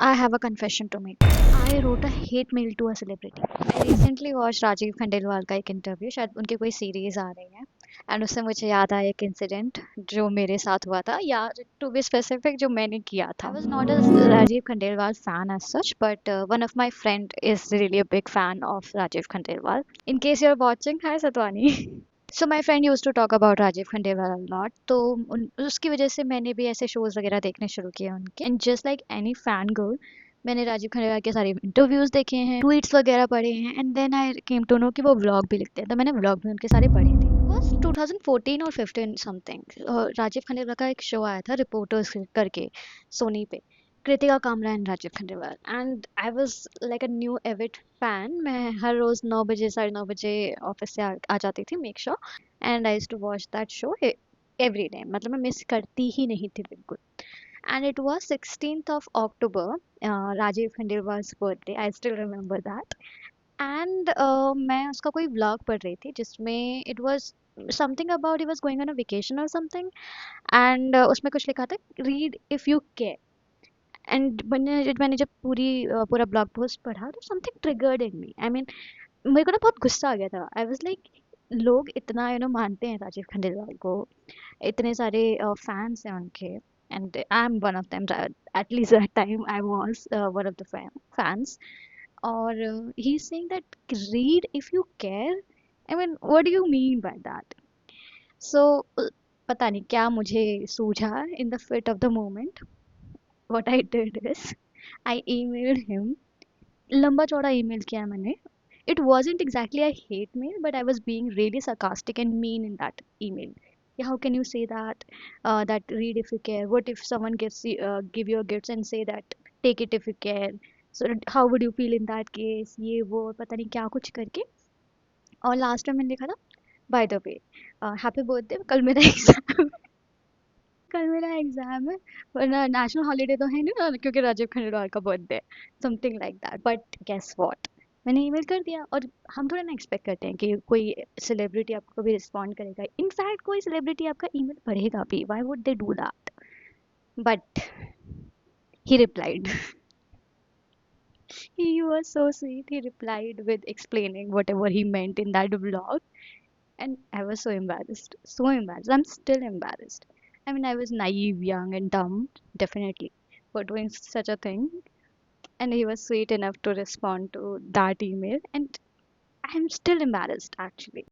I have a confession to make. I wrote a hate mail to a celebrity. I recently watched Rajiv Khandelwal का एक interview, शायद उनकी कोई series आ रही है, एंड उससे मुझे याद आया एक इंसिडेंट जो मेरे साथ हुआ था, या टू बी स्पेसिफिक जो मैंने किया था. I was not a Rajeev Khandelwal fan as such, but one of my friend is really a big fan of Rajeev Khandelwal. In case you're watching, hi Satwani. So my friend use to talk about Rajeev Khandelwal lot, तो उसकी वजह से मैंने भी ऐसे shows वगैरह देखने शुरू किए उनके, and just like any fan girl मैंने राजीव खंडेलवाल के सारे इंटरव्यूज देखे हैं, ट्वीट्स वगैरह पढ़े हैं, and then I came to know कि वो व्लॉग भी लिखते हैं, तो मैंने व्लॉग भी उनके सारे पढ़े थे. बस 2014 और 15 समथिंग राजीव खंडेलवाल का एक शो आया था रिपोर्टर्स करके, सोनी पे. Kritika Kamra and Rajeev Khandelwal, and I was like a new avid fan. मैं हर रोज 9 बजे 9:30 ऑफिस से आ जाती थी, make sure, and I used to watch that show every day. मतलब मैं मिस करती ही नहीं थी बिल्कुल. And it was 16th of October, Rajiv Khandelwal's birthday, I still remember that. And मैं उसका कोई व्लॉग पढ़ रही थी जिसमें it was something about he was going on a vacation और समथिंग, एंड उसमें कुछ लिखा था, read if you care. And मैंने जब पूरा ब्लॉग पोस्ट पढ़ा, तो something triggered in me. I mean, मेरे को ना बहुत गुस्सा आ गया था. आई वाज लाइक, लोग इतना मानते हैं राजीव खंडेलवाल को, इतने सारे फैंस हैं उनके, and I am one of them. At least that time I was one of the fans. और he is saying that read if you care. I mean, what do you mean by that? So पता नहीं क्या मुझे सूझा in the fit of the moment. What I did is I emailed him. लंबा चौड़ा email किया मैंने. It wasn't exactly a hate mail, but I was being really sarcastic and mean in that email. Yeah, how can you say that? That read if you care. What if someone give you a gifts and say that take it if you care? So how would you feel in that case? ये वो पता नहीं क्या कुछ करके. और last में मैंने लिखा था, by the way, happy birthday, कल मेरा एग्जाम है, वरना नेशनल हॉलीडे तो है नहीं ना, क्योंकि राजीव खंडेलवाल का बर्थडे है, something like that. But guess what, मैंने ईमेल कर दिया. और हम थोड़ा ना एक्सपेक्ट करते हैं कि कोई सेलिब्रिटी आपको कभी रिस्पॉन्ड करेगा. इनफैक्ट कोई सेलिब्रिटी आपका ईमेल पढ़ेगा भी. Why would they do that? But he replied. He was so sweet. He replied with explaining whatever he meant in that vlog. And I was so embarrassed. So embarrassed. I'm still embarrassed. I mean, I was naive, young, and dumb, definitely, for doing such a thing. And he was sweet enough to respond to that email. And I'm still embarrassed, actually.